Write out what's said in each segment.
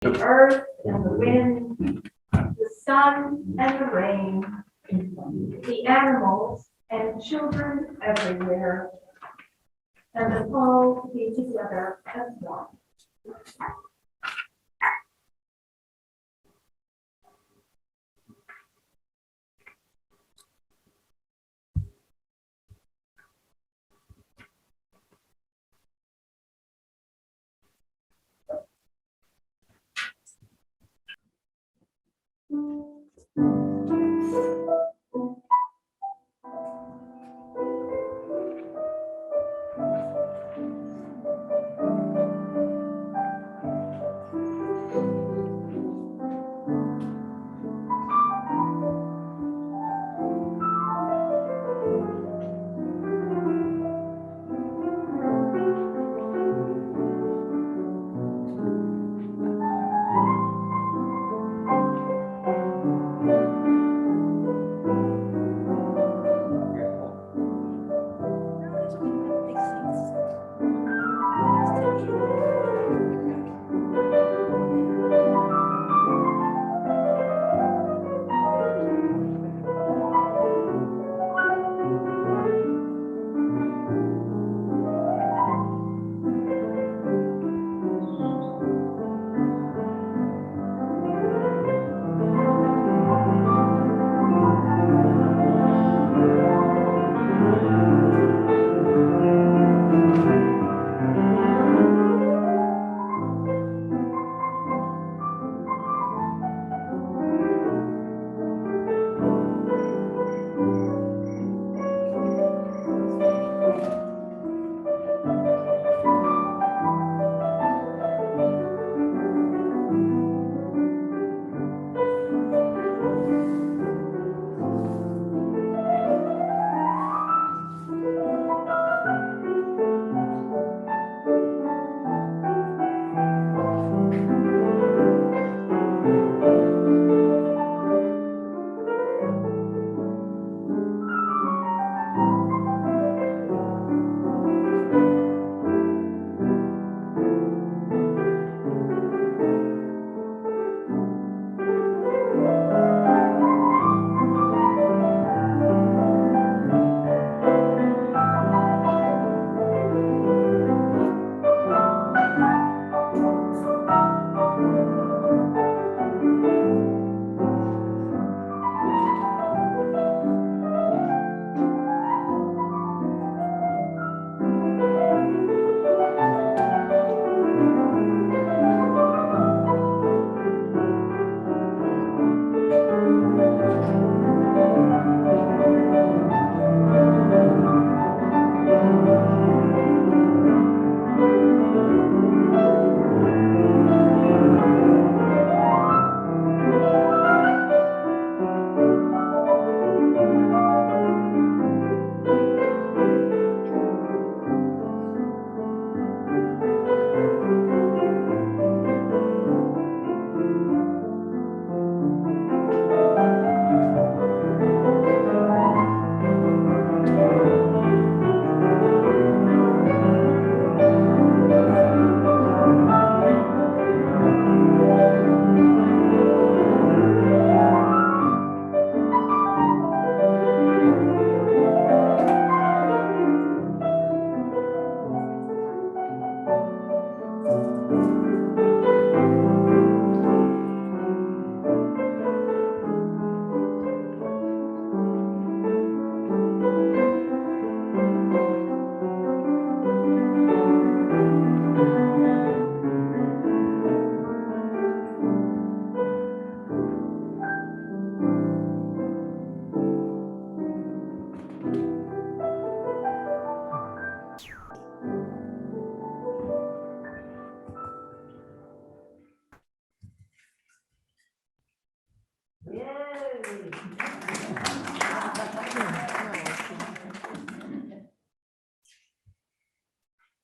the earth and the wind, the sun and the rain, the animals and children everywhere, and us all be together as one.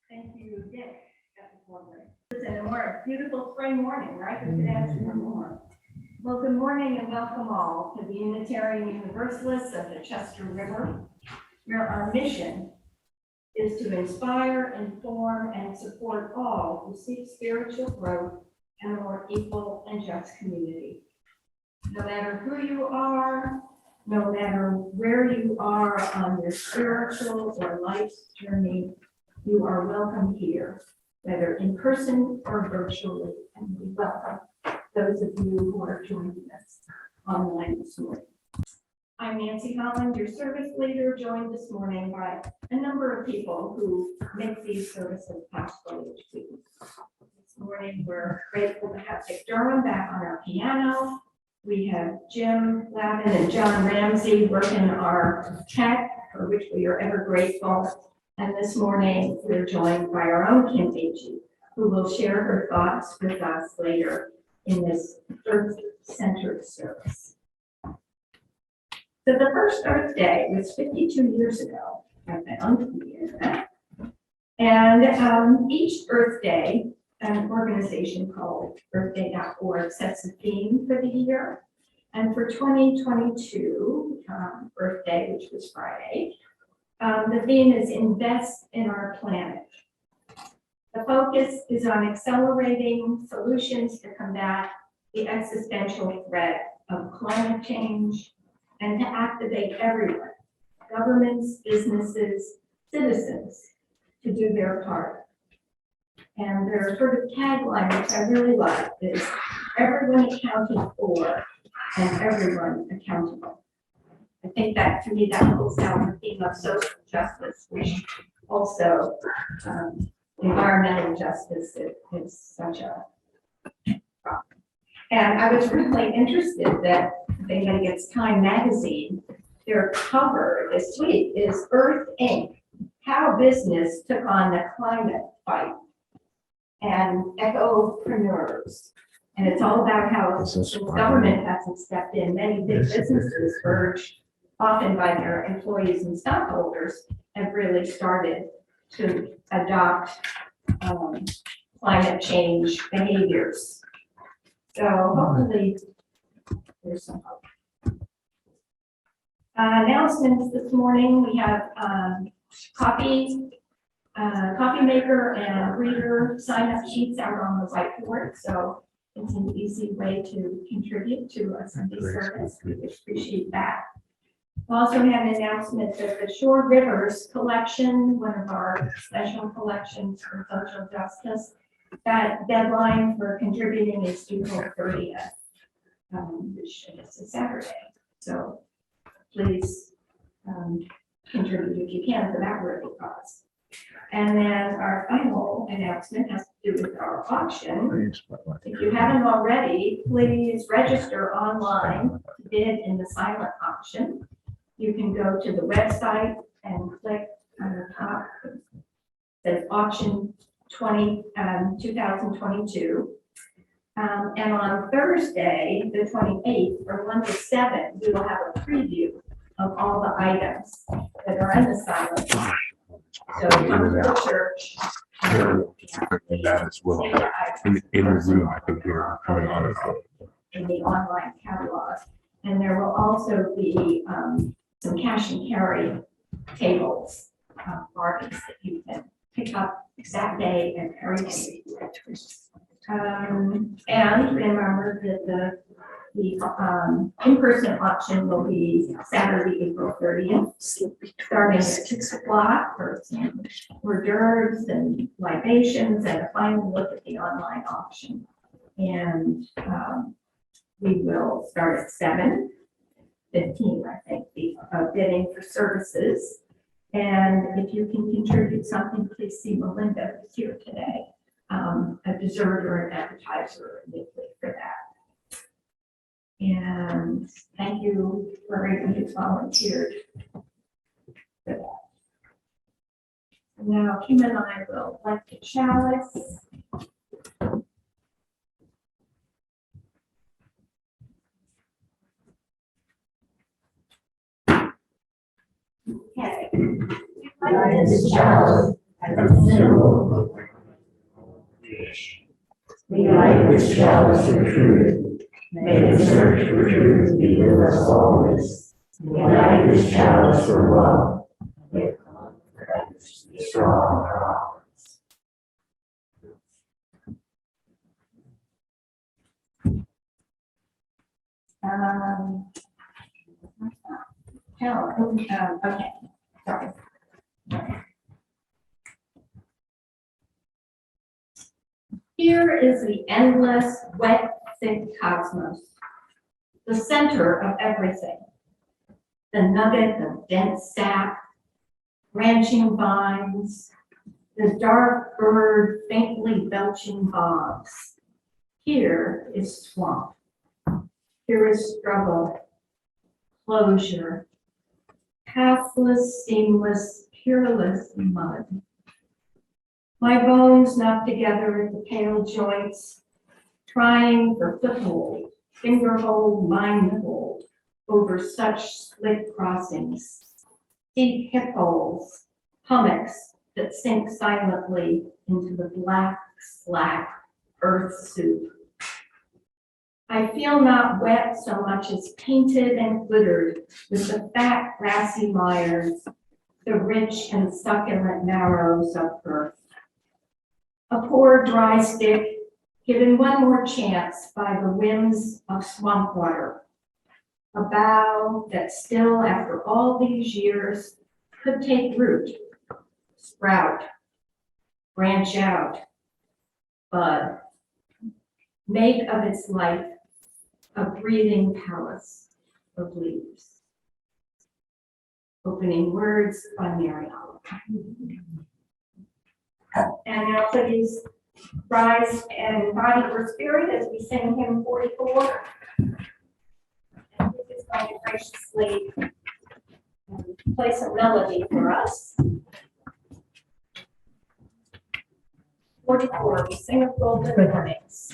Thank you, Dick. It's a beautiful spring morning, right? We could ask for more. Well, good morning and welcome all to the Unitarian Universalists of the Chester River, where our mission is to inspire, inform, and support all who seek spiritual growth and a more equal and just community. No matter who you are, no matter where you are on your spiritual or life's journey, you are welcome here, whether in person or virtually, and we welcome those of you who are joining us online this morning. I'm Nancy Holland, your service leader, joined this morning by a number of people who make these services possible each week. This morning, we're grateful to have Dick Durham back on our piano. We have Jim Lavin and John Ramsey working our tech, for which we are ever grateful. And this morning, we're joined by our own Kim Beachy, who will share her thoughts with us later in this Earth-centered service. So the first Earth Day was 52 years ago, I found on the internet. And each Earth Day, an organization called earthday.org sets a theme for the year. And for 2022, Earth Day, which was Friday, the theme is Invest in Our Planet. The focus is on accelerating solutions to combat the existential threat of climate change and to activate everyone, governments, businesses, citizens, to do their part. And their sort of tagline, which I really like, is everyone accounted for and everyone accountable. I think that, to me, that pulls out the theme of social justice, which also environmental justice is such a problem. And I was really interested that if anybody gets Time magazine, their cover this week is Earth Inc., How Business Took on the Climate Fight, and ecopreneurs. And it's all about how since government hasn't stepped in, many big businesses urged, often by their employees and stockholders, have really started to adopt climate change behaviors. So hopefully there's some hope. Announcements this morning, we have coffee maker and reader sign-up sheets out on the whiteboard. So it's an easy way to contribute to a Sunday service. We appreciate that. We also have an announcement that the Shore Rivers collection, one of our special collections for social justice, that deadline for contributing is April 30th, which is a Saturday. So please contribute if you can for that worthy cause. And then our final announcement has to do with our auction. If you haven't already, please register online to bid in the silent auction. You can go to the website and click on the top. It says auction 2022. And on Thursday, the 28th, from 1 to 7, we will have a preview of all the items that are in the silent auction. So come to the church. That as well. In the Zoom, I think we're coming on in the online catalog. And there will also be some cash and carry tables, bargains that you can pick up that day and carry them. And remember that the in-person auction will be Saturday, April 30th, starting at 6 o'clock for some hors d'oeuvres and libations and a final look at the online auction. And we will start at 7:15, I think, the bidding for services. And if you can contribute something, please see Melinda, who's here today, a dessert or an appetizer for that. And thank you for everyone who's volunteered for that. Now, Kim and I will light the chalice. Okay. Light this chalice as a symbol of wish. We light this chalice for truth. May the search for truth be with us always. We light this chalice for love. May Christ be strong. Okay, sorry. Here is the endless, wet, thick cosmos, the center of everything. The nugget of dense sap, branching vines, the dark bird faintly belching bogs. Here is swamp. Here is struggle, closure, pathless, seamless, peerless mud. My bones knocked together at the pale joints, trying for foothold, fingerhold, mindhold, over such slick crossings, deep hip holes, hummocks that sink silently into the black, slack earth soup. I feel not wet so much as painted and glittered with the fat, grassy mires, the rich and succulent marrows of earth. A poor dry stick given one more chance by the winds of swamp water. A bough that still, after all these years, could take root, sprout, branch out, bud, make of its life a breathing palace of leaves. Opening words by Mary Oliver. And now please rise and body or spirit as we sing hymn 44. And Luke is going to graciously play some melody for us. 44, we sing of golden mornings.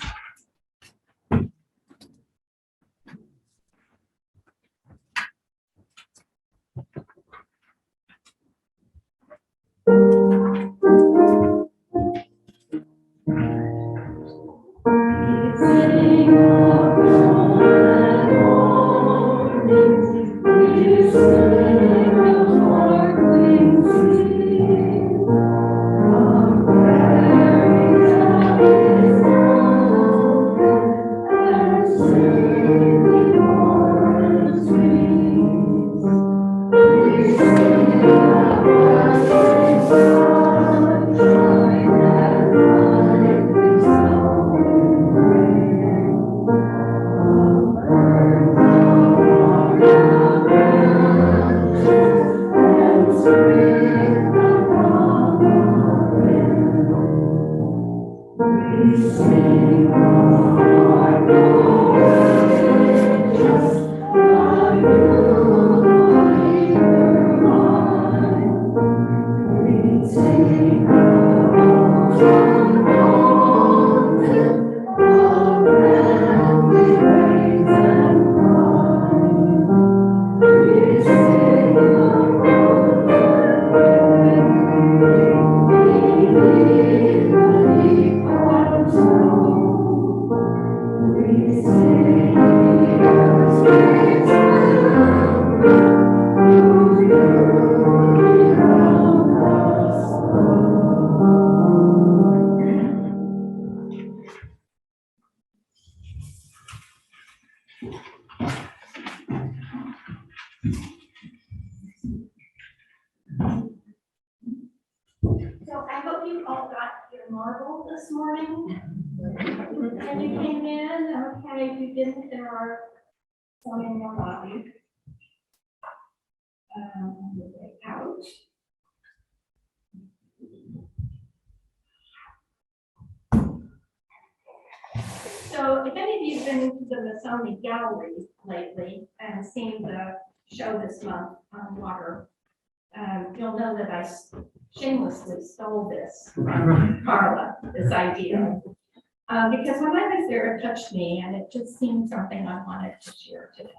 So I hope you all got your marble this morning. And you came in, okay, if you didn't, there are some in your lobby. Out. So if any of you have been to the Masonic Gallery lately and seen the show this month on water, you'll know that I shamelessly stole this from Carla, this idea. Because when I was there, it touched me and it just seemed something I wanted to share today.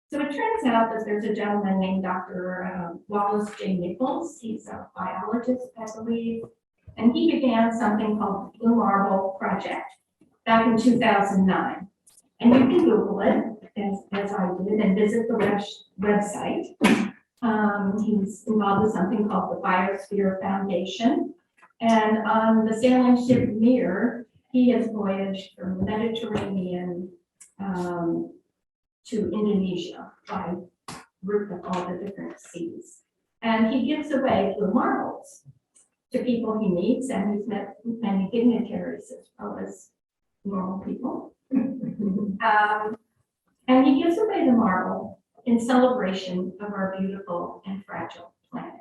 So it turns out that there's a gentleman named Dr. Wallace J. Nichols. He's a biologist, I believe, and he began something called the Blue Marble Project back in 2009. And you can Google it, as I did, and visit the website. He's involved with something called the Biosphere Foundation. And on the sailing ship Mir, He has voyaged from the Mediterranean to Indonesia by route of all the different seas. And he gives away the marbles to people he meets, and he's met with many dignitaries as well as normal people. And he gives away the marble in celebration of our beautiful and fragile planet.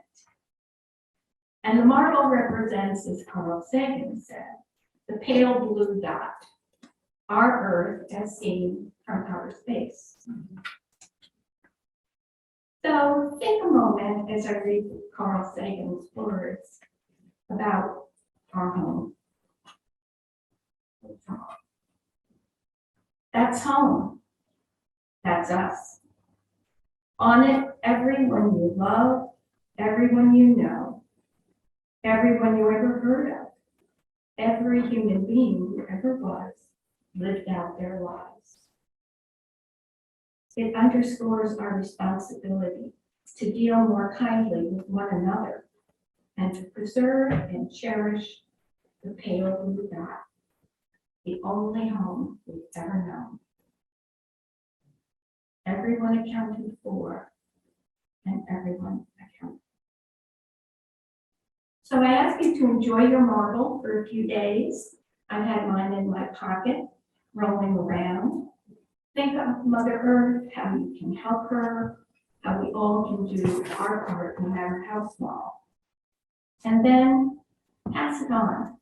And the marble represents, as Carl Sagan said, the pale blue dot, our Earth as seen from outer space. So think a moment as I read Carl Sagan's words about our home. That's home. That's us. On it, everyone you love, everyone you know, everyone you ever heard of, every human being who ever was, lived out their lives. It underscores our responsibility to deal more kindly with one another and to preserve and cherish the pale blue dot, the only home we've ever known. Everyone accounted for and everyone accounted. So I ask you to enjoy your marble for a few days. I had mine in my pocket, rolling around. Think of Mother Earth, how you can help her, how we all can do our part, no matter how small. And then pass it on.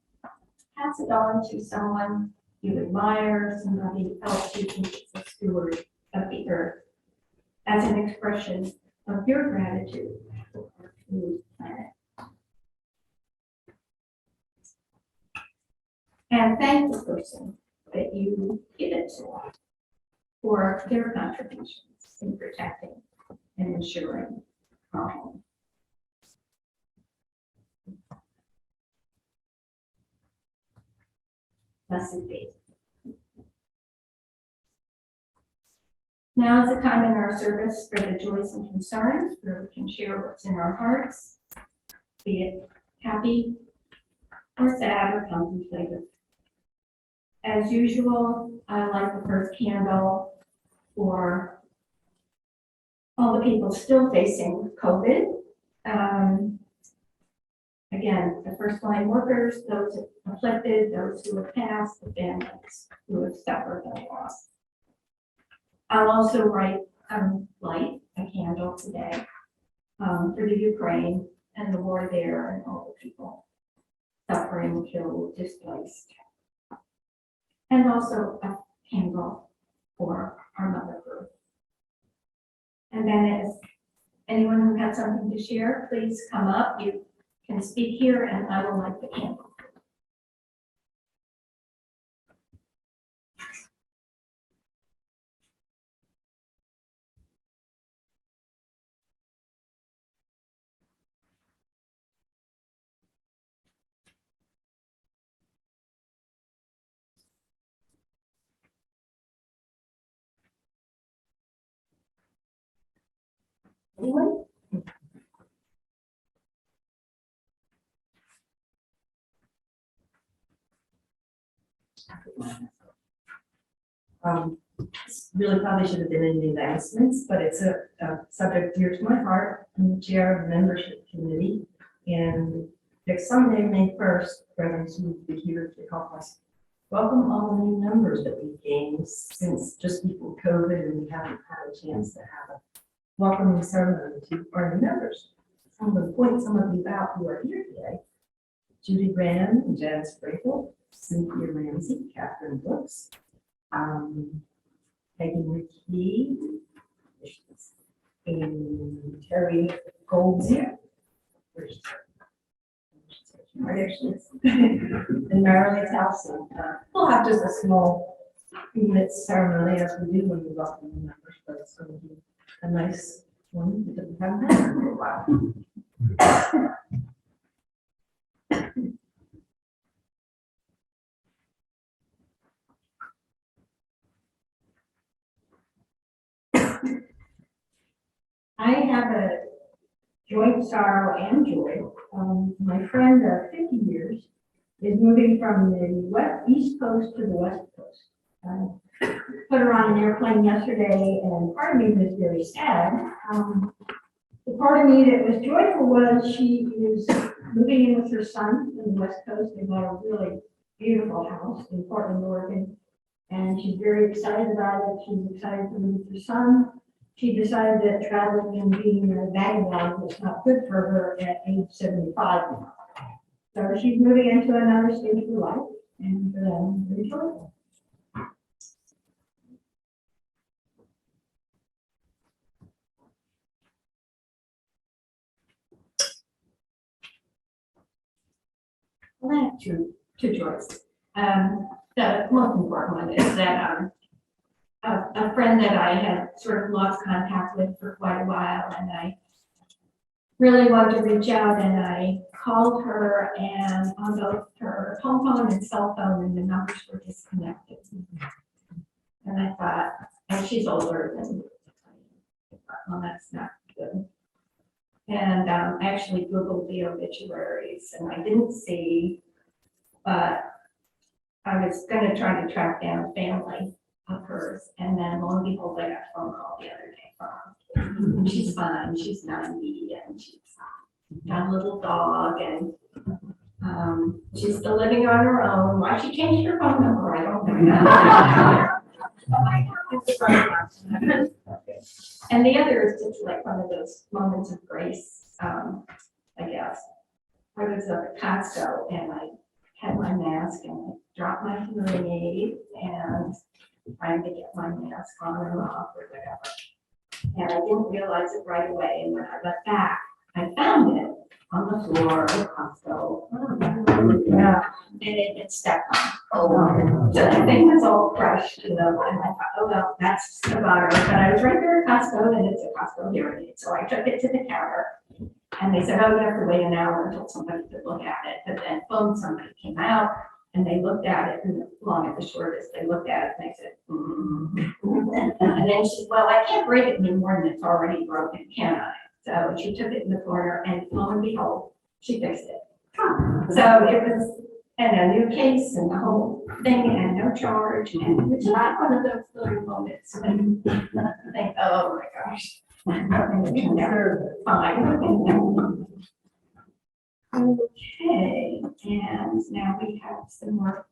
Pass it on to someone you admire, somebody else you think is a steward of the earth, as an expression of your gratitude for our food planet. And thank the person that you give it to for their contributions in protecting and ensuring our home. Blessed be. Now is the time in our service for the joys and concerns where we can share what's in our hearts, be it happy or sad or contemplative. As usual, I light the first candle for all the people still facing COVID. Again, the first line workers, those afflicted, those who have passed, the families who have suffered a loss. I'll also light a candle today for the Ukraine and the war there and all the people suffering, killed, displaced. And also a candle for our Mother Earth. And then as anyone who has something to share, please come up. You can speak here and I will light the candle. Anyone? This really probably should have been in the announcements, but it's a subject dear to my heart. I'm the chair of the membership committee, and next Sunday, May 1st, Reverend Sue will be here to help us welcome all the new members that we've gained since just before COVID, and we haven't had a chance to have a welcoming ceremony to our new members. I'm going to point some of you out who are here today. Judy Graham and Jan Sprinkle, Cynthia Ramsey, Catherine Brooks, Peggy McKee, and Terry Goldzier. And Marilyn Towson. We'll have just a small few-minute ceremony as we do when we welcome the members, but it's going to be a nice one that we haven't had for a while. I have a joint sorrow and joy. My friend of 50 years is moving from the east coast to the west coast. Put her on an airplane yesterday, and part of me was very sad. The part of me that was joyful was she is moving in with her son in the west coast. They bought a really beautiful house in Portland, Oregon, and she's very excited about it. She's excited to move with her son. She decided that traveling and being a vagabond was not good for her at age 75 now. So she's moving into another stage of her life, and very joyful. Well, I have two choices. The most important one is that a friend that I had sort of lost contact with for quite a while, and I really wanted to reach out, and I called her, and on both her home phone and cell phone, and the numbers were disconnected. And I thought, and she's older than, well, that's not good. And I actually Googled the obituaries, and I didn't see, but I was gonna try to track down family of hers, and then lo and behold, I got a phone call the other day from her. And she's fine, she's 90, and she's got a little dog, and she's still living on her own. Why she changed her phone number, I don't know. And the other is just like one of those moments of grace, I guess. I was at Costco, and I had my mask, and I dropped my hearing aid, and trying to get my mask on or off or whatever. And I didn't realize it right away, and when I went back, I found it on the floor of Costco. Yeah, and it had stepped on. Oh, so the thing was all crushed, and I thought, oh, well, that's about it. But I was right there at Costco, and it's a Costco hearing aid. So I took it to the counter, and they said, oh, you have to wait an hour until somebody could look at it. But then, boom, somebody came out, and they looked at it, and the long and the short is they looked at it, and they said, and then she said, well, I can't break it anymore, and it's already broken, can I? So she took it in the corner, and lo and behold, she fixed it. So it was, and a new case and the whole thing, and no charge, and it's not one of those little moments when you think, oh my gosh. Fine. Okay, and now we have some more.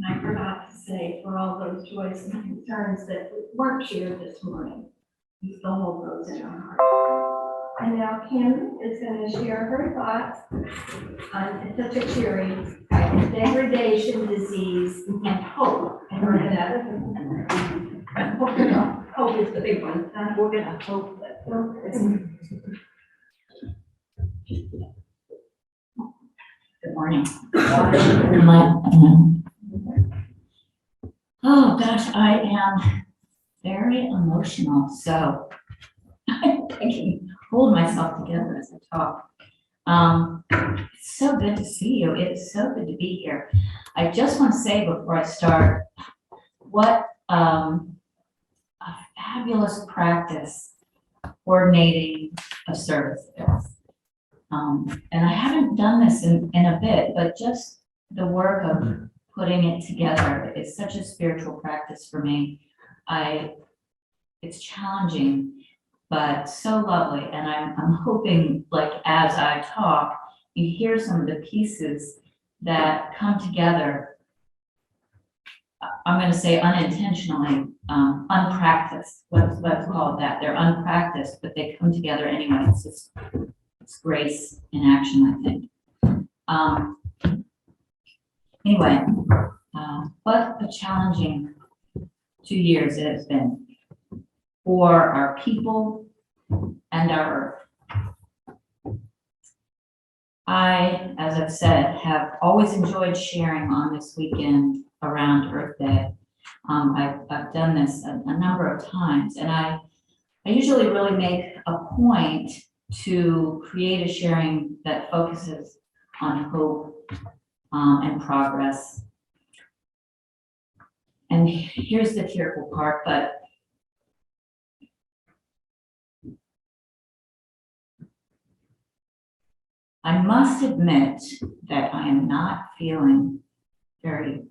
I forgot to say for all those joys and concerns that weren't shared this morning, we still hold those in our heart. And now Kim is going to share her thoughts on such a cheery degradation, disease, and hope. And we're going to hope is the big one. We're going to hope that. Good morning. Am I- Oh, gosh, I am very emotional, so I can hold myself together as I talk. It's so good to see you. It's so good to be here. I just want to say before I start, what a fabulous practice coordinating a service is. And I haven't done this in a bit, but just the work of putting it together is such a spiritual practice for me. It's challenging, but so lovely. And I'm hoping, like, as I talk, you hear some of the pieces that come together. I'm going to say unintentionally, unpracticed. Let's call it that. They're unpracticed, but they come together anyway. It's grace in action, I think. Anyway, what a challenging 2 years it has been for our people and our earth. I, as I've said, have always enjoyed sharing on this weekend around Earth Day. I've done this a number of times, and I usually really make a point to create a sharing that focuses on hope and progress. And here's the tearful part, but I must admit that I am not feeling very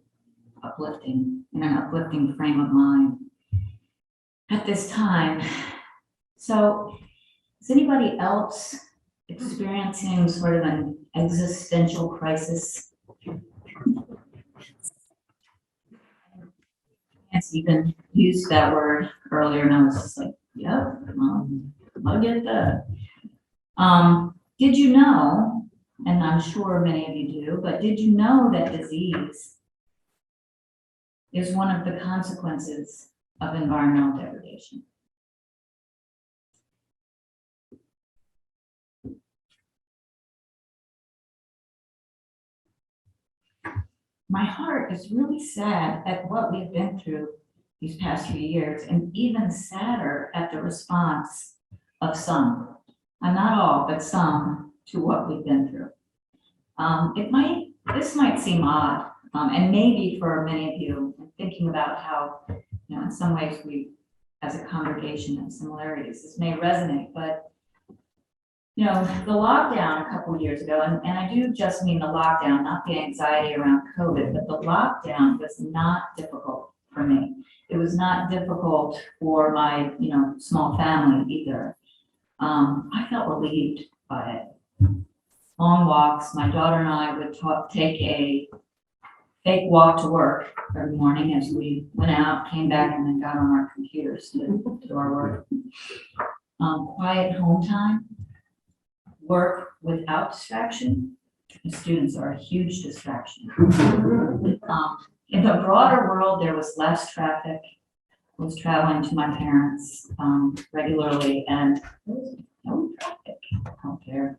uplifting, in an uplifting frame of mind at this time. So is anybody else experiencing sort of an existential crisis? Nancy even used that word earlier, and I was just like, yep, I'll get that. Did you know, and I'm sure many of you do, but did you know that disease is one of the consequences of environmental degradation? My heart is really sad at what we've been through these past few years, and even sadder at the response of some, and not all, but some, to what we've been through. This might seem odd, and maybe for many of you, thinking about how, in some ways we, as a congregation, have similarities, this may resonate, but the lockdown a couple of years ago, and I do just mean the lockdown, not the anxiety around COVID, but the lockdown was not difficult for me. It was not difficult for my, small family either. I felt relieved by it. Long walks. My daughter and I would take a fake walk to work every morning as we went out, came back, and then got on our computers to do our work. Quiet home time. Work without distraction. The students are a huge distraction. In the broader world, there was less traffic. I was traveling to my parents regularly, and there was no traffic out there.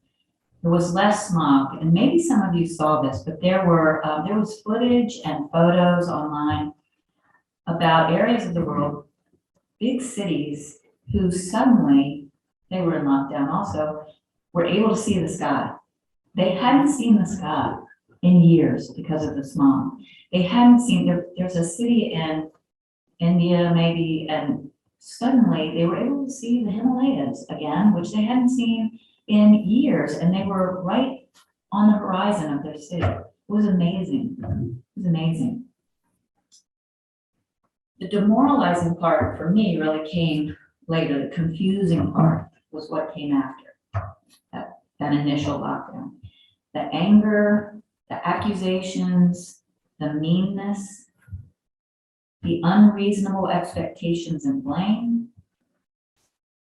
There was less smog, and maybe some of you saw this, but there was footage and photos online about areas of the world, big cities, who suddenly, they were in lockdown also, were able to see the sky. They hadn't seen the sky in years because of the smog. They hadn't seen, there's a city in India maybe, and suddenly they were able to see the Himalayas again, which they hadn't seen in years, and they were right on the horizon of their city. It was amazing. It was amazing. The demoralizing part for me really came later. The confusing part was what came after that initial lockdown. The anger, the accusations, the meanness, the unreasonable expectations and blame,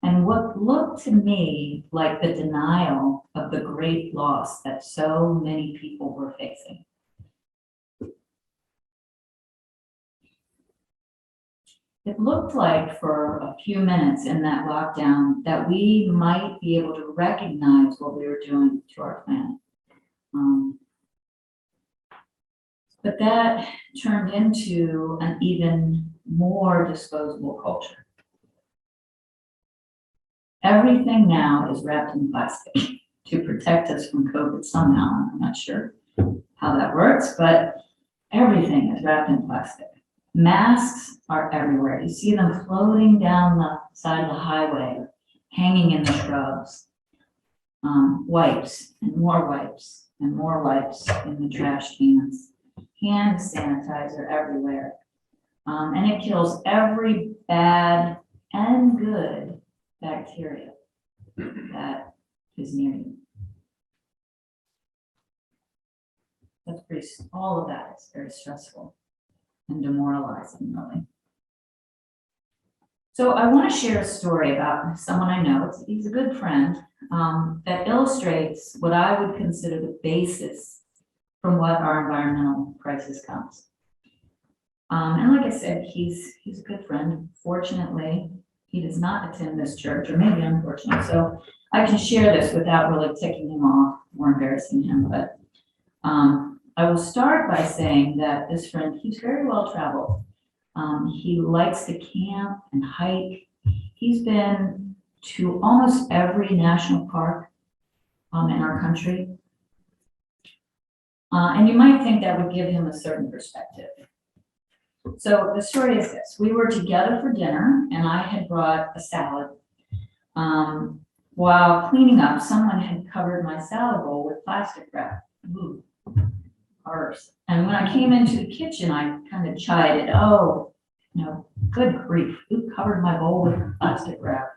and what looked to me like the denial of the great loss that so many people were facing. It looked like for a few minutes in that lockdown that we might be able to recognize what we were doing to our planet. But that turned into an even more disposable culture. Everything now is wrapped in plastic to protect us from COVID somehow. I'm not sure how that works, but everything is wrapped in plastic. Masks are everywhere. You see them floating down the side of the highway, hanging in the shrubs. Wipes and more wipes and more wipes in the trash cans. Hand sanitizer everywhere. And it kills every bad and good bacteria that is near you. That's pretty, all of that is very stressful and demoralizing, really. So I want to share a story about someone I know. He's a good friend that illustrates what I would consider the basis from what our environmental crisis comes. And like I said, he's a good friend. Fortunately, he does not attend this church, or maybe unfortunately. So I can share this without really ticking him off or embarrassing him. But I will start by saying that this friend, he's very well traveled. He likes to camp and hike. He's been to almost every national park in our country. And you might think that would give him a certain perspective. So the story is this. We were together for dinner, and I had brought a salad. While cleaning up, someone had covered my salad bowl with plastic wrap. Ooh, harsh. And when I came into the kitchen, I kind of chided, oh, good grief, who covered my bowl with plastic wrap?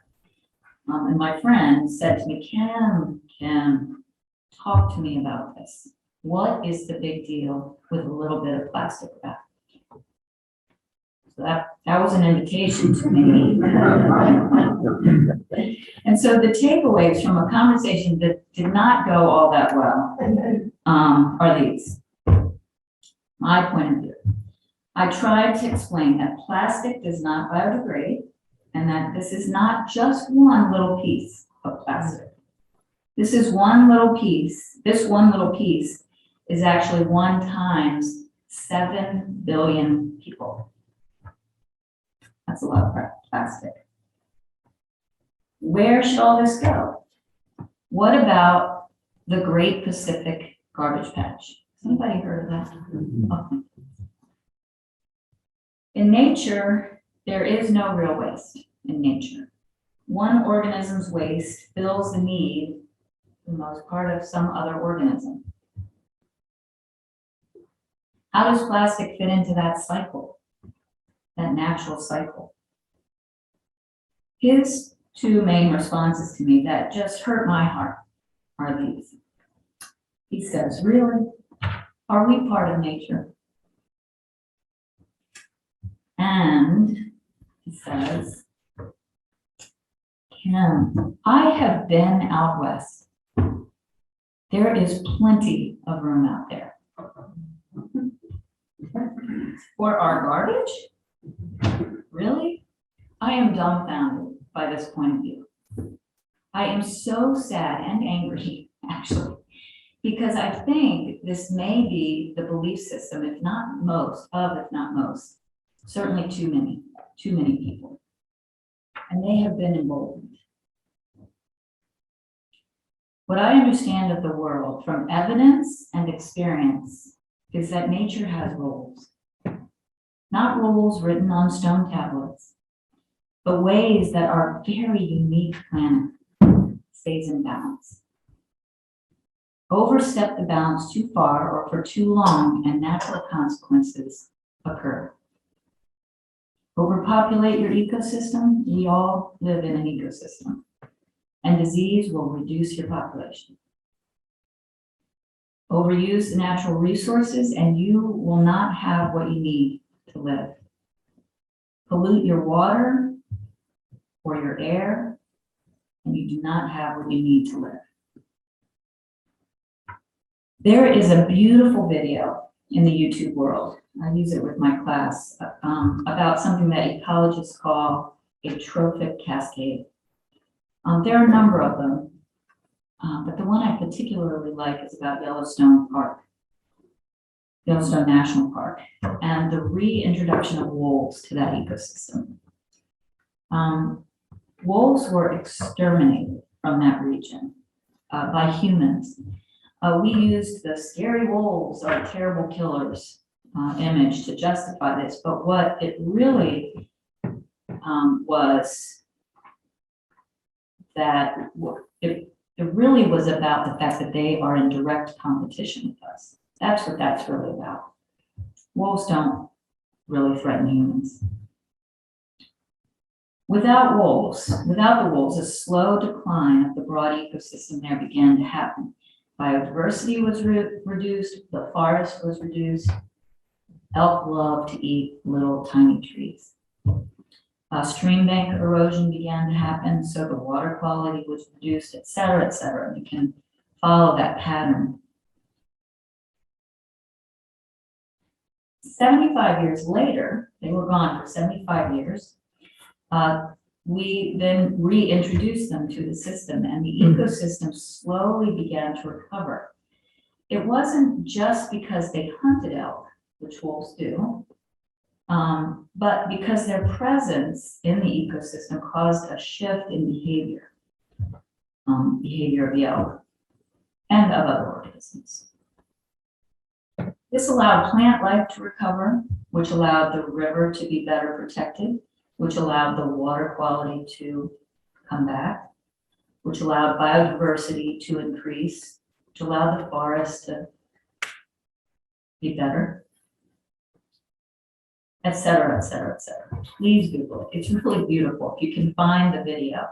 And my friend said to me, Kim, talk to me about this. What is the big deal with a little bit of plastic wrap? So that was an invitation to me. And so the takeaways from a conversation that did not go all that well are these. My point of view. I tried to explain that plastic does not biodegrade and that this is not just one little piece of plastic. This one little piece is actually 1 times 7 billion people. That's a lot of plastic. Where should all this go? What about the Great Pacific Garbage Patch? Has anybody heard of that? Okay. In nature, there is no real waste in nature. One organism's waste fills the need, for the most part, of some other organism. How does plastic fit into that cycle, that natural cycle? His 2 main responses to me that just hurt my heart are these. He says, really? Are we part of nature? And he says, Kim, I have been out west. There is plenty of room out there. For our garbage? Really? I am dumbfounded by this point of view. I am so sad and angry, actually, because I think this may be the belief system, if not most, certainly too many people. And they have been emboldened. What I understand of the world from evidence and experience is that nature has rules. Not rules written on stone tablets, but ways that our very unique planet stays in balance. Overstep the bounds too far or for too long, and natural consequences occur. Overpopulate your ecosystem. We all live in an ecosystem, and disease will reduce your population. Overuse the natural resources, and you will not have what you need to live. pollute your water or your air, and you do not have what you need to live. There is a beautiful video in the YouTube world, I use it with my class, about something that ecologists call a trophic cascade. There are a number of them, but the one I particularly like is about Yellowstone National Park, and the reintroduction of wolves to that ecosystem. Wolves were exterminated from that region by humans. We used the scary wolves are terrible killers image to justify this, but what it really was that it really was about the fact that they are in direct competition with us. That's what that's really about. Wolves don't really threaten humans. Without the wolves, a slow decline of the broad ecosystem there began to happen. Biodiversity was reduced, the forest was reduced. Elk love to eat little tiny trees. Stream bank erosion began to happen, so the water quality was reduced, et cetera, et cetera. You can follow that pattern. 75 years later, they were gone for 75 years. We then reintroduced them to the system, and the ecosystem slowly began to recover. It wasn't just because they hunted elk, which wolves do, but because their presence in the ecosystem caused a shift in behavior of the elk and of other organisms. This allowed plant life to recover, which allowed the river to be better protected, which allowed the water quality to come back, which allowed biodiversity to increase, which allowed the forest to be better, et cetera, et cetera, et cetera. Please Google it. It's really beautiful. If you can find the video,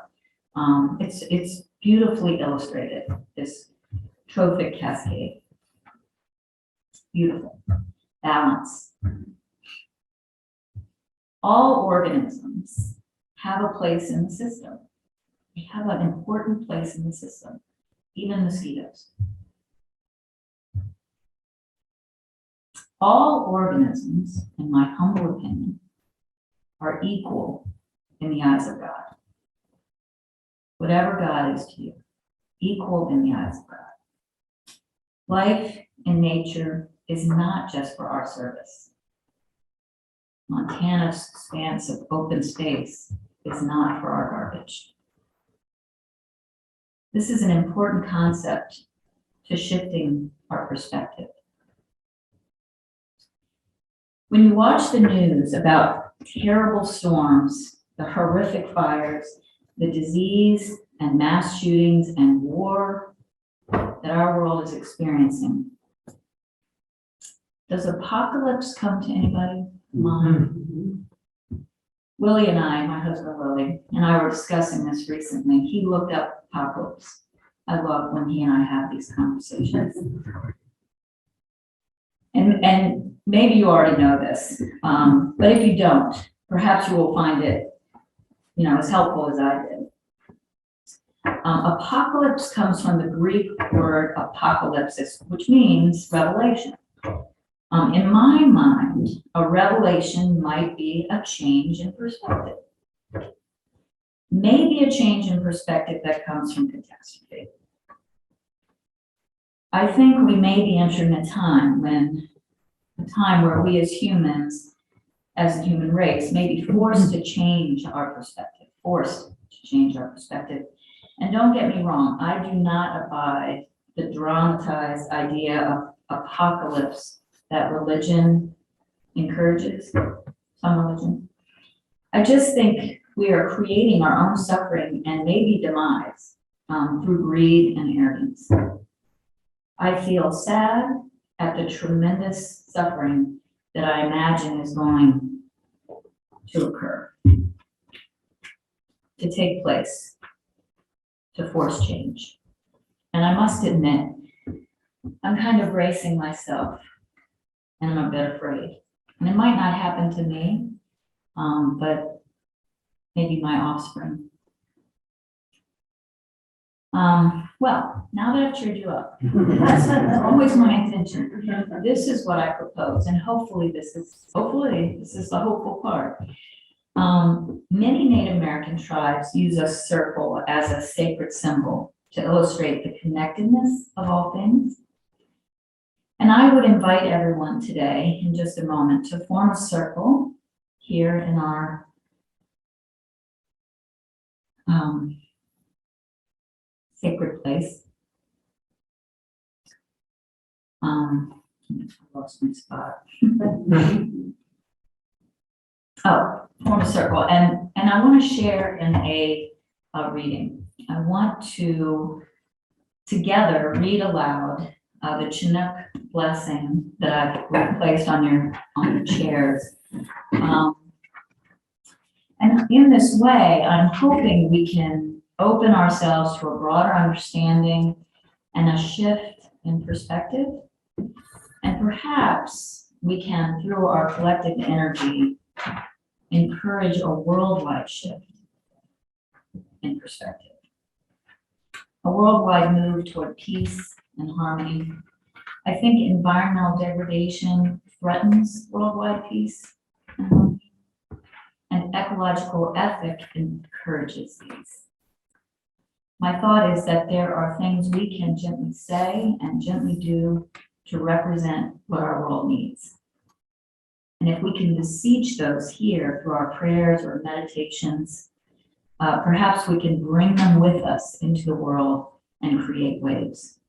it's beautifully illustrated, this trophic cascade. Beautiful. Balance. All organisms have a place in the system. They have an important place in the system, even mosquitoes. All organisms, in my humble opinion, are equal in the eyes of God. Whatever God is to you, equal in the eyes of God. Life in nature is not just for our service. Montana's expanse of open space is not for our garbage. This is an important concept to shifting our perspective. When you watch the news about terrible storms, the horrific fires, the disease and mass shootings and war that our world is experiencing, does apocalypse come to anybody? Mind? Willie and I, my husband Willie, and I were discussing this recently. He looked up apocalypse. I love when he and I have these conversations. And maybe you already know this, but if you don't, perhaps you will find it, as helpful as I did. Apocalypse comes from the Greek word apocalypsis, which means revelation. In my mind, a revelation might be a change in perspective. Maybe a change in perspective that comes from catastrophe. I think we may be entering a time where we as humans, as a human race, may be forced to change our perspective, And don't get me wrong, I do not abide the dramatized idea of apocalypse that religion encourages, some religion. I just think we are creating our own suffering and maybe demise through greed and arrogance. I feel sad at the tremendous suffering that I imagine is going to occur, to take place, to force change. And I must admit, I'm kind of bracing myself, and I'm a bit afraid. And it might not happen to me, but maybe my offspring. Well, now that I've cheered you up, that's always my intention. This is what I propose, and hopefully this is the hopeful part. Many Native American tribes use a circle as a sacred symbol to illustrate the connectedness of all things. And I would invite everyone today, in just a moment, to form a circle here in our sacred place. I lost my spot. Oh, form a circle, and I want to share in a reading. I want to together read aloud the Chinook blessing that I've placed on your chairs. And in this way, I'm hoping we can open ourselves to a broader understanding and a shift in perspective. And perhaps we can, through our collective energy, encourage a worldwide shift in perspective. A worldwide move toward peace and harmony. I think environmental degradation threatens worldwide peace and harmony, and ecological ethic encourages these. My thought is that there are things we can gently say and gently do to represent what our world needs. And if we can beseech those here through our prayers or meditations, perhaps we can bring them with us into the world and create waves.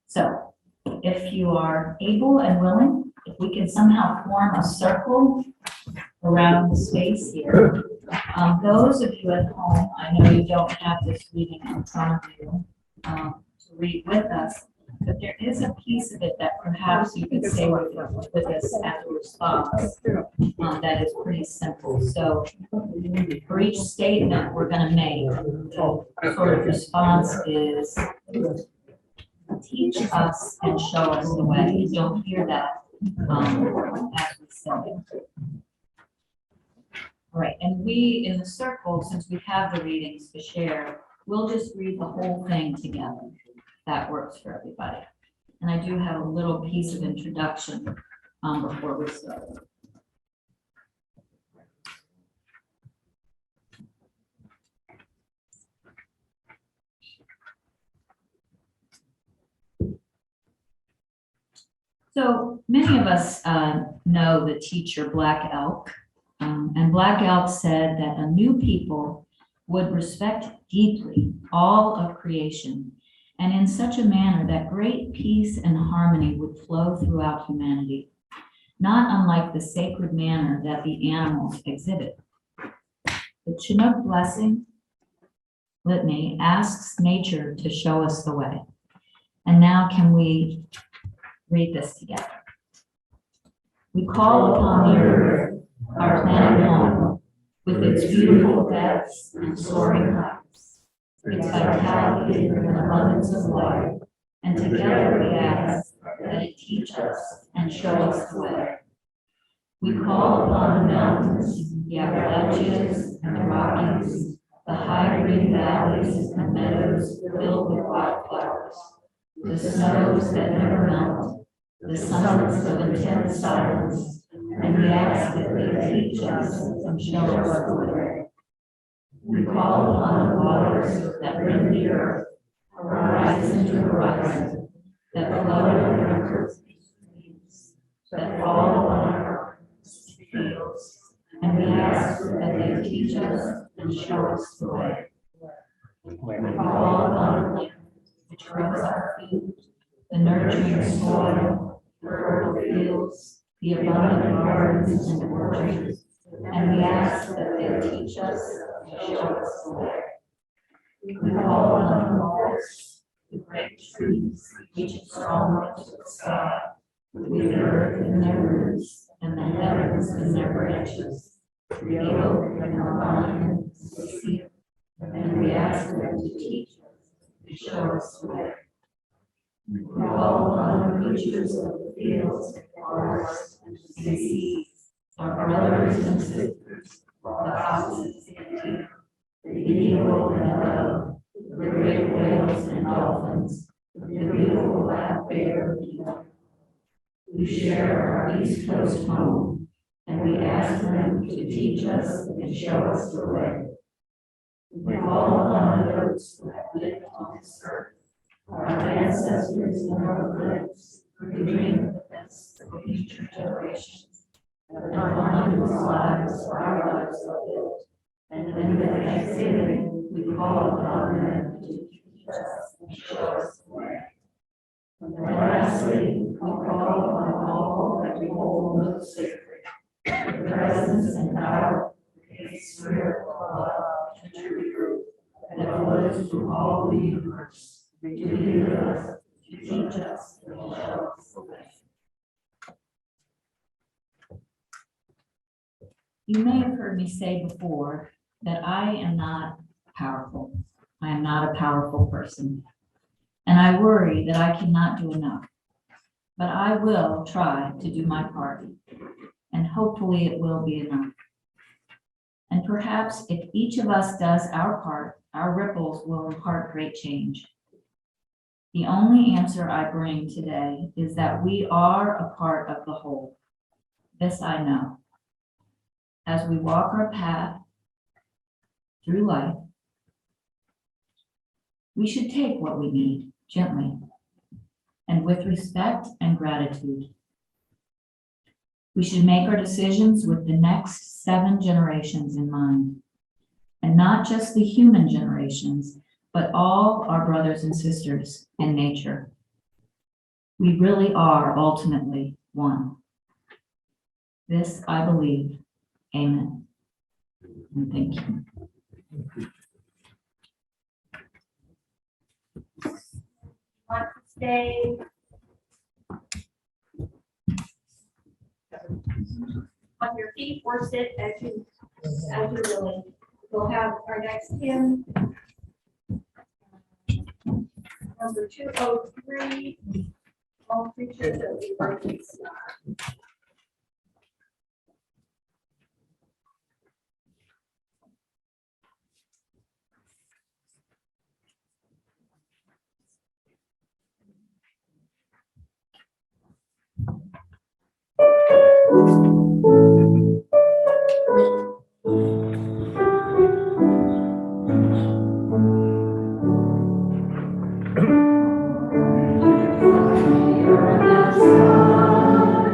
So, if you are able and willing, if we can somehow form a circle around the space here. Those of you at home, I know you don't have this reading in front of you to read with us, but there is a piece of it that perhaps you could say with us as a response that is pretty simple. So for each statement we're going to make, the sort of response is teach us and show us the way. You'll hear that as we say it. All right, and we in the circle, since we have the readings to share, we'll just read the whole thing together. That works for everybody. And I do have a little piece of introduction before we start. So many of us know the teacher Black Elk, and Black Elk said that a new people would respect deeply all of creation, and in such a manner that great peace and harmony would flow throughout humanity, not unlike the sacred manner that the animals exhibit. The Chinook blessing litany asks nature to show us the way. And now can we read this together? We call upon the earth, our planet home, with its beautiful depths and soaring heights, its vitality and abundance of life, and together we ask that it teach us and show us the way. We call upon the mountains, the Appalachians and the Rockies, the high green valleys and meadows filled with wildflowers, the snows that never melt, the summits of intense silence, and we ask that they teach us and show us the way. We call upon the waters that rim the earth, horizon to horizon, that flow in rivers, that fall on our fields, and we ask that they teach us and show us the way. We call upon the land which grows our food, the nurturing soil, fertile fields, the abundant gardens and orchards, and we ask that they teach us and show us the way. We call on the forests, the great trees, reaching strong to the sky, with the earth in their roots and the heavens in their branches, the oak and the vine, the cedar, and we ask them to teach us and show us the way. We call on the creatures of the fields and forests and the seas, our our brothers and sisters, the foxes and the eagle and dove, the great whales and dolphins, the beautiful black bear. We share our East Coast home, and we ask them to teach us and show us the way. We call upon those who have lived on this earth, our ancestors and our lives, who dream of the best for future generations, and upon whose lives our lives are built. And with thanksgiving, we call upon them to teach us and show us the way. And lastly, we call upon all that we hold most sacred, the presence and power, the spirit of love, and truth that flows through all the universe, to be with us, to teach us, and to show us the way. You may have heard me say before that I am not powerful. I am not a powerful person. And I worry that I cannot do enough. But I will try to do my part. And hopefully it will be enough. And perhaps if each of us does our part, our ripples will impart great change. The only answer I bring today is that we are a part of the whole. This I know. As we walk our path through life, we should take what we need gently and with respect and gratitude. We should make our decisions with the next 7 generations in mind, and not just the human generations, but all our brothers and sisters in nature. We really are ultimately one. This I believe. Amen. And thank you. Want to stay on your feet or sit as you willing. We'll have our next hymn, number 203, All Creatures That We Worship. You're the sun,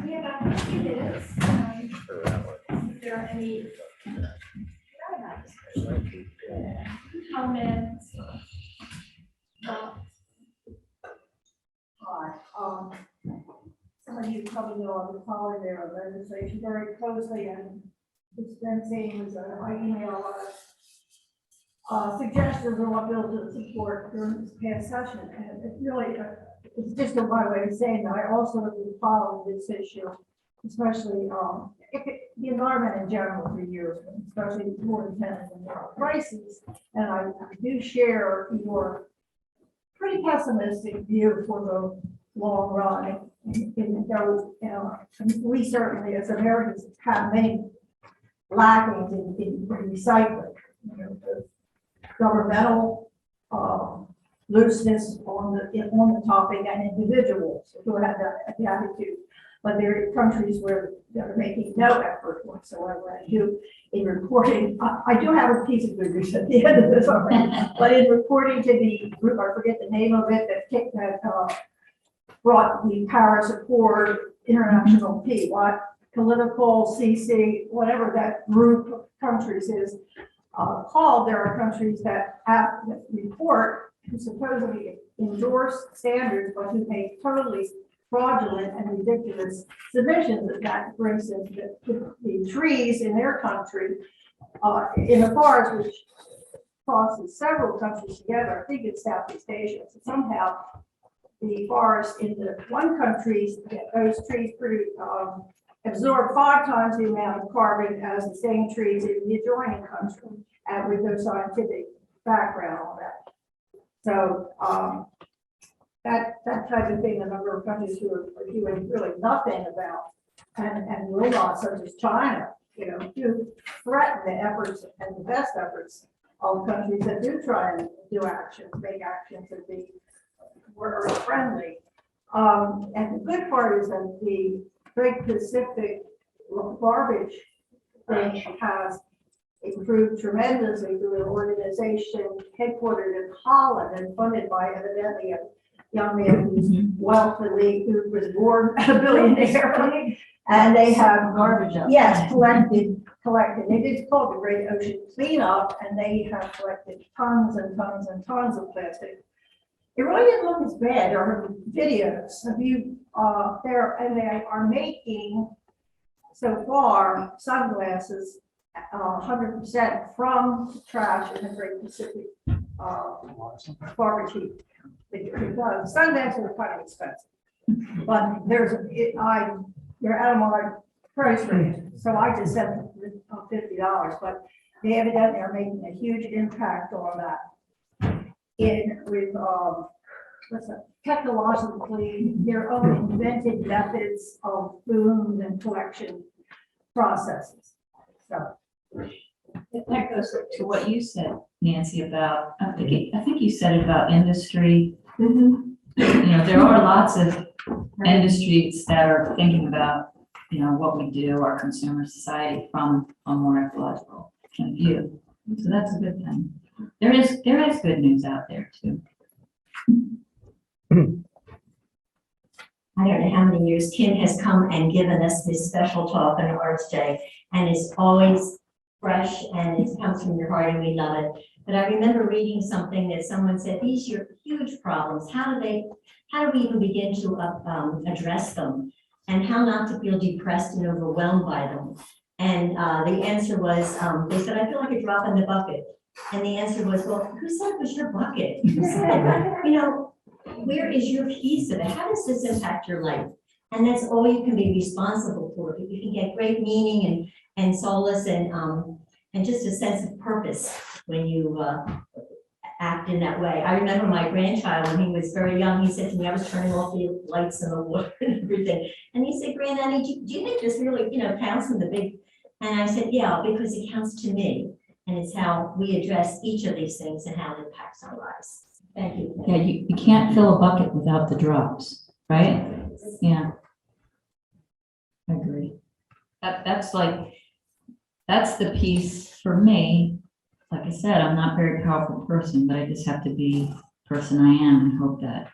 we have about 2 minutes. If there are any comments? Hi, some of you probably know I've been following their legislation very closely, and it's been seeing I email suggestions on what bills to support during this past session, and it really, it's just a one way of saying that I also have been following this issue, especially the environment in general for years, especially more intense than prices. And I do share your pretty pessimistic view for the long run. Even though, we certainly as Americans have many lackings in recycling. The governmental looseness on the topic, and individuals who have the attitude. But there are countries where they're making no effort whatsoever. In reporting, I do have a piece of good news at the end of this already, but in reporting to the group, I forget the name of it, that brought the Paris Accord, International P, political CC, whatever that group of countries is called. There are countries that have that report who supposedly endorse standards, but who make totally fraudulent and ridiculous submissions. That brings in the trees in their country, in the forest, which crosses several countries together. I think it's Southeast Asia. So somehow the forest in the one country, those trees absorb 5 times the amount of carbon as the same trees in the adjoining country, and with no scientific background on that. So that type of thing, a number of countries who are doing really nothing about, and will not, such as China, do threaten the efforts and the best efforts of countries that do try and do actions, make actions and be more friendly. And the good part is that the Great Pacific garbage thing has improved tremendously through an organization headquartered in Holland and funded by evidently a young man who's wealthily, who was born a billionaire. And they have Garbage up. yes, collected. It's called the Great Ocean Cleanup, and they have collected tons and tons and tons of plastic. It really didn't look as bad. There are videos of you there, and they are making so far sunglasses 100% from trash in the Great Pacific garbage heap. Sunglasses are kind of expensive, but they're out of my price range, so I just said $50. But they evidently are making a huge impact on that. Technologically, their own invented methods of boom and collection processes. So That goes to what you said, Nancy, about, I think you said it about industry. There are lots of industries that are thinking about, what we do, our consumer society, from a more ecological point of view. So that's a good thing. There is good news out there too. I don't know how many years Kim has come and given us this special talk on Arts Day, and it's always fresh and it comes from your heart and we love it. But I remember reading something that someone said, these are huge problems. How do we even begin to address them? And how not to feel depressed and overwhelmed by them? And the answer was, they said, I feel like a drop in the bucket. And the answer was, well, who said it was your bucket? Who said, where is your piece of it? How does this impact your life? And that's all you can be responsible for. You can get great meaning and solace and just a sense of purpose when you act in that way. I remember my grandchild, when he was very young, he said to me, I was turning off the lights and the water and everything. And he said, Granddaddy, do you think this really, counts in the big? And I said, yeah, because it counts to me. And it's how we address each of these things and how it impacts our lives. Thank you. Yeah, you can't fill a bucket without the drops, right? Yeah. I agree. That's the piece for me. Like I said, I'm not a very powerful person, but I just have to be the person I am and hope that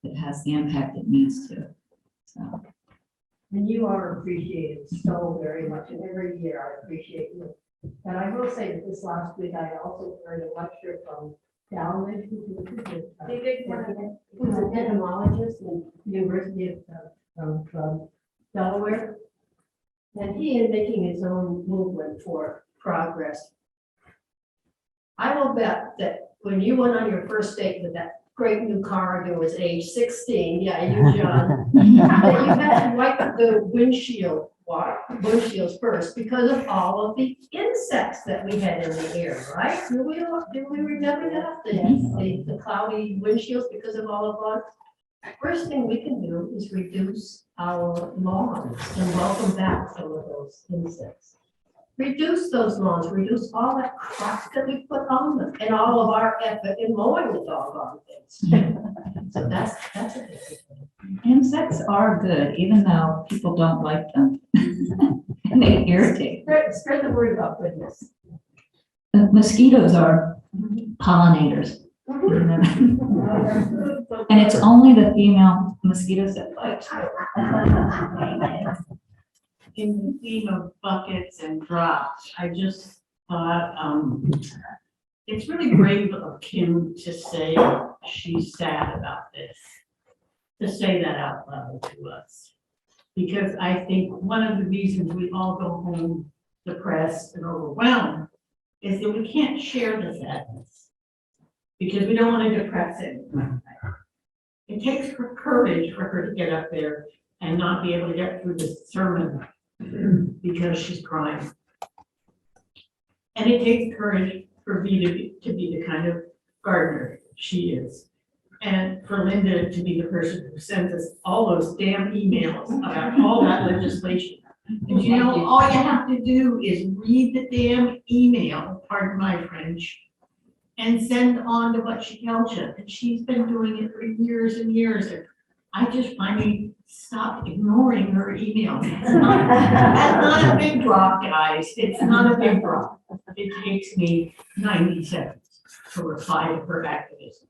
it has the impact it needs to. So And you are appreciated so very much, and every year I appreciate you. And I will say that this last week, I also heard a lecture from Dowling, who's an entomologist in the University of Delaware. And he is making his own movement for progress. I will bet that when you went on your first date with that great new car who was age 16, yeah, you, John, that you had to wipe the windshields first because of all of the insects that we had in the air, right? Do we remember that? The cloudy windshields because of all of that? First thing we can do is reduce our lawns and welcome back some of those insects. Reduce those lawns, reduce all that crap that we put on them and all of our effort in mowing the doggone things. So that's a big thing. Insects are good, even though people don't like them. And they irritate. Spread the word about goodness. The mosquitoes are pollinators. And it's only the female mosquitoes that bite. In the theme of buckets and drops, I just thought, it's really brave of Kim to say she's sad about this, to say that out loud to us. Because I think one of the reasons we all go home depressed and overwhelmed is that we can't share the sadness. Because we don't want to depress anyone. It takes her courage for her to get up there and not be able to get through this sermon because she's crying. And it takes courage for me to be the kind of gardener she is. And for Linda to be the person who sends us all those damn emails about all that legislation. And you know, all you have to do is read the damn email, pardon my French, and send on to what she tells you. And she's been doing it for years and years. And I just finally stopped ignoring her email. That's not a big drop, guys. It's not a big drop. It takes me 90 seconds to reply to her activism.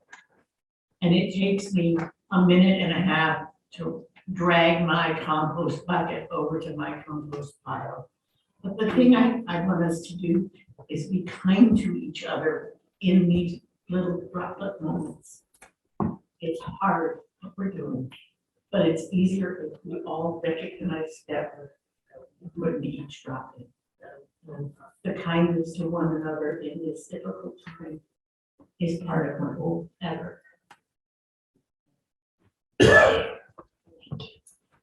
And it takes me a minute and a half to drag my compost bucket over to my compost pile. But the thing I want us to do is be kind to each other in these little droplet moments. It's hard what we're doing, but it's easier if we all recognize that we're putting each drop in. The kindness to one another in this difficult time is part of my whole effort.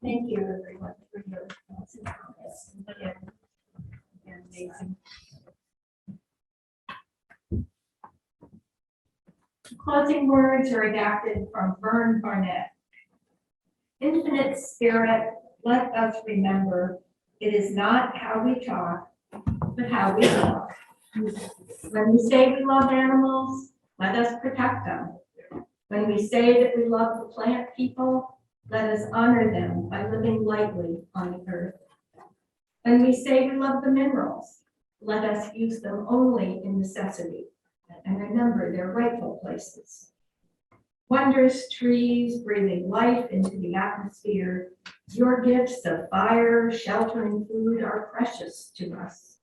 Thank you, everyone, for your thoughts and comments. And amazing. Closing words are adapted from Vern Barnett. Infinite Spirit, let us remember, it is not how we talk, but how we talk. When we say we love animals, let us protect them. When we say that we love the plant people, let us honor them by living lightly on the earth. When we say we love the minerals, let us use them only in necessity and remember their rightful places. Wondrous trees breathing life into the atmosphere, your gifts of fire, shelter, and food are precious to us.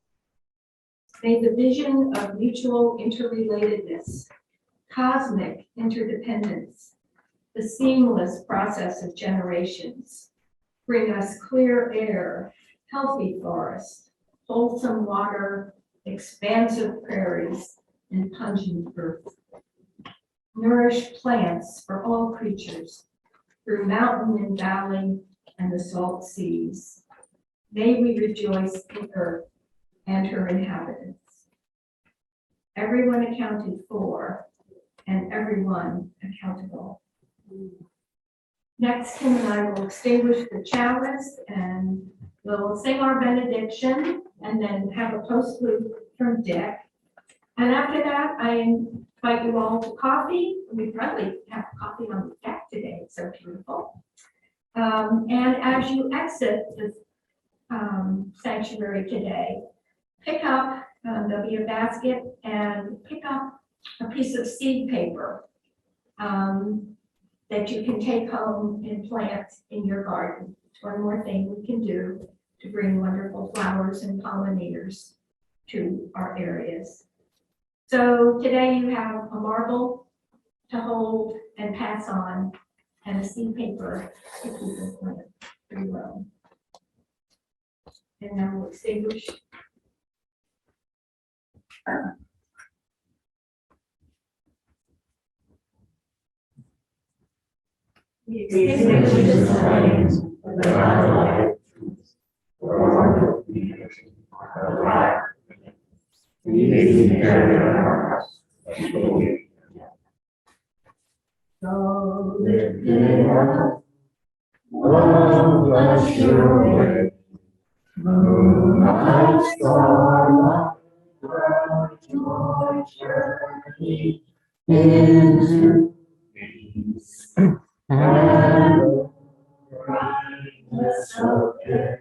May the vision of mutual interrelatedness, cosmic interdependence, the seamless process of generations bring us clear air, healthy forests, wholesome water, expansive prairies, and pungent earth. Nourish plants for all creatures through mountain and valley and the salt seas. May we rejoice in earth and her inhabitants. Everyone accounted for and everyone accountable. Next, Kim and I will extinguish the chalice and we'll sing our benediction and then have a postlude from Dick. And after that, I invite you all to coffee. We probably have coffee on the deck today. It's so beautiful. And as you exit the sanctuary today, pick up, there'll be a basket, and pick up a piece of seed paper that you can take home and plant in your garden one more thing we can do to bring wonderful flowers and pollinators to our areas. So today you have a marble to hold and pass on, and a seed paper to keep in plant pretty well. And now we'll extinguish. We extinguish this flame with the light. So lifted up, oh, bless your way. Moonlight, starlight, bright your journey into peace and the brightness of day.